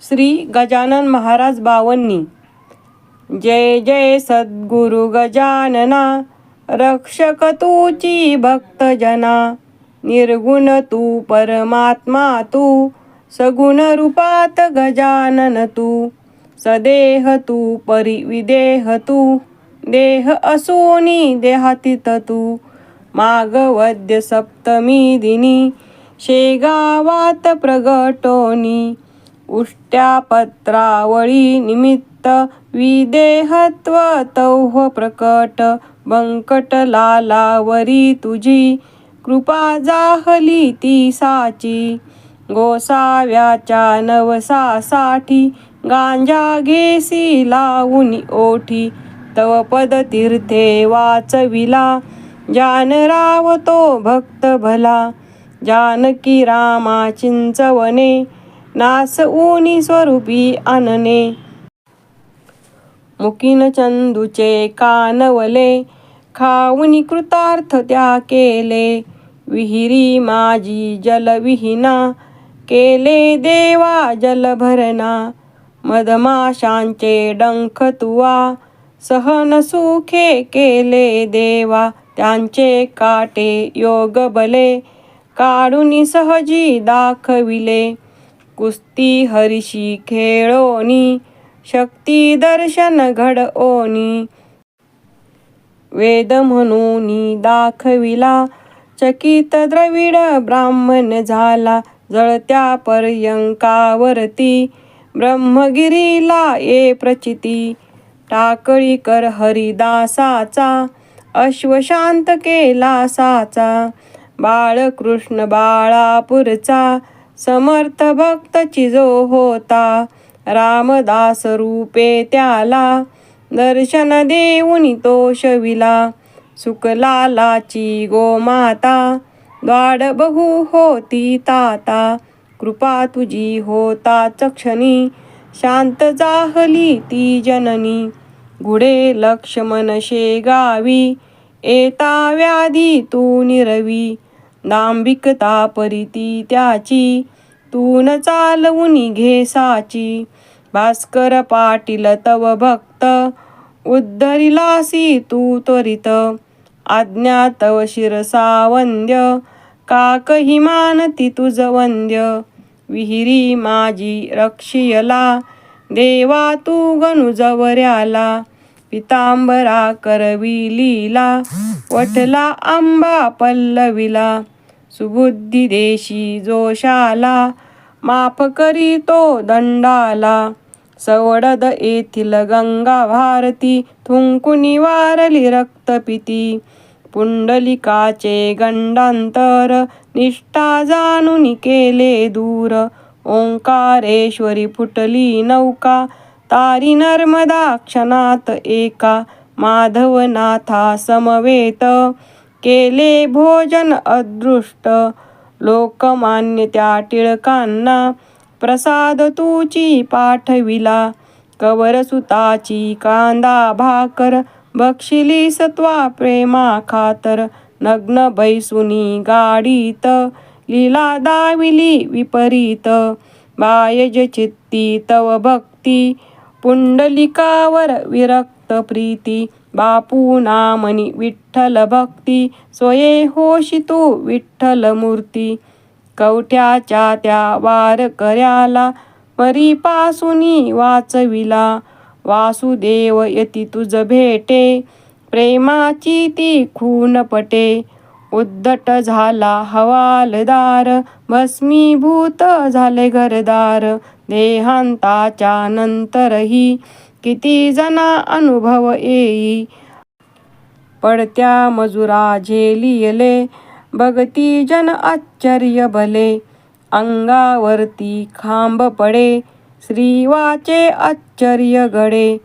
श्री गजानन महाराज बावन्नी. जय जय सद्गुरु गजानना, रक्षक तूची भक्तजना. निर्गुण तू परमात्मा तू, सगुण रूपात गजानन तू. सदेह तू परिविदेह तू, देह असोनी देहातीत तू. माघवद्य सप्तमी दिनी, शेगावात प्रगटोनी. उष्ट्या पत्रावळी निमित्त, विदेहत्व तौह प्रकट. बंकट लालावरी तुझी, कृपा जाहली ती साची. गोसाव्याच्या नवसासाठी, गांजा घेसी लावून ओठी. तव पद तीर्थे वाचविला, जानराव तो भक्त भला. जानकी रामा चिंचवने, नासऊनी स्वरूपी आनने. मुकीन चंदूचे कानवले, खाऊनी कृतार्थ त्या केले. विहिरी माझी जलविहीना, केले देवा जलभरणा. मधमाशांचे डंख तुवा, सहन सुखे केले देवा. त्यांचे काटे योग बले, काढून सहजी दाखविले. कुस्ती हरिशी खेळोनी, शक्ती दर्शन घडओनी. वेद म्हणूनी दाखविला, चकित द्रविड ब्राह्मण झाला. जळत्या पर्यंकावरती, ब्रह्मगिरीला ये प्रचिती. टाकळी कर हरिदासाचा, अश्वशांत केला साचा. बाळकृष्ण बाळापूरचा, समर्थ भक्त चिजो होता. रामदास रूपे त्याला, दर्शन देऊनी तो शविला. सुखलालाची गोमाता, द्वाड बहु होती ताता. कृपा तुझी होताच क्षणी, शांत जाहली ती जननी. गुढे लक्ष्मण शेगावी, येता व्याधी तू निरवी. दांभिकता परिती त्याची, तू न चालवूनी घे साची. भास्कर पाटील तव भक्त, उद्धरिलासी तू त्वरित. आज्ञा तव शिरसा वंद्य, काकही मानती तुझ वंद्य. विहिरी माझी रक्षियला, देवा तू गणू जवऱ्याला. पितांबरा करवी लीला, वठला आंबा पल्लविला. सुबुद्धी देशी जोशाला, माफ करी तो दंडाला. सवडद येथील गंगा भारती, थुंकुनी वारली रक्तपिती. पुंडलिकाचे गंडांतर, निष्ठा जाणून केले दूर. ओंकारेश्वरी फुटली नौका, तारी नर्मदा क्षणात एका. माधवनाथा समवेत, केले भोजन अदृष्ट. लोकमान्य त्या टिळकांना, प्रसाद तुची पाठविला. कवरसुताची कांदा भाकर, बक्षिली सत्वा प्रेमा खातर. नग्न बैसुनी गाडीत, लीला दाविली विपरीत. बायज चित्ती तव भक्ती, पुंडलिकावर विरक्त प्रीती. बापू नामनी विठ्ठल भक्ती, स्वये होशी तू विठ्ठल मूर्ती. कवठ्याच्या त्या वारकऱ्याला, मरीपासूनी वाचविला. वासुदेव यती तुझ भेटे, प्रेमाची ती खून पटे. उद्धट झाला हवालदार, भस्मीभूत झाले घरदार. देहांताच्या नंतरही, किती जना अनुभव येई. पडत्या मजुरा झेलियले, बघती जन आश्चर्य भले. अंगावरती खांब पडे, श्रीवाचे आश्चर्य घडे.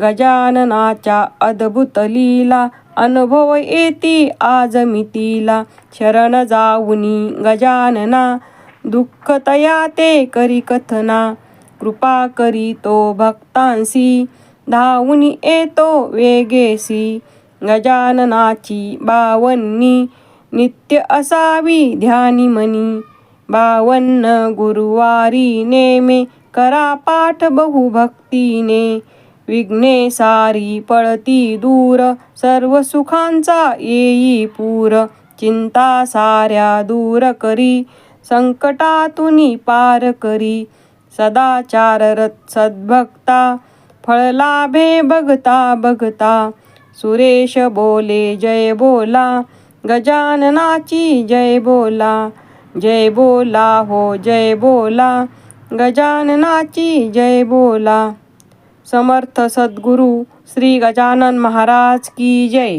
गजाननाच्या अद्भुत लीला, अनुभव येती आज मितीला. शरण जाऊनी गजानना, दुःख तया ते करी कथना. कृपा करी तो भक्तांसी, धावून येतो वेगेसी. गजाननाची बावन्नी, नित्य असावी ध्यानी मनी. 52 गुरुवारी नेमे करा पाठ बहुभक्तीने, विघ्ने सारी पळती दूर, सर्व सुखांचा येई पूर. चिंता साऱ्या दूर करी, संकटातुनी पार करी. सदाचाररत सद्भक्ता, फळ लाभे बघता बघता. सुरेश बोले जय बोला, गजाननाची जय बोला. जय बोला हो जय बोला, गजाननाची जय बोला. समर्थ सद्गुरू श्री गजानन महाराज की जय.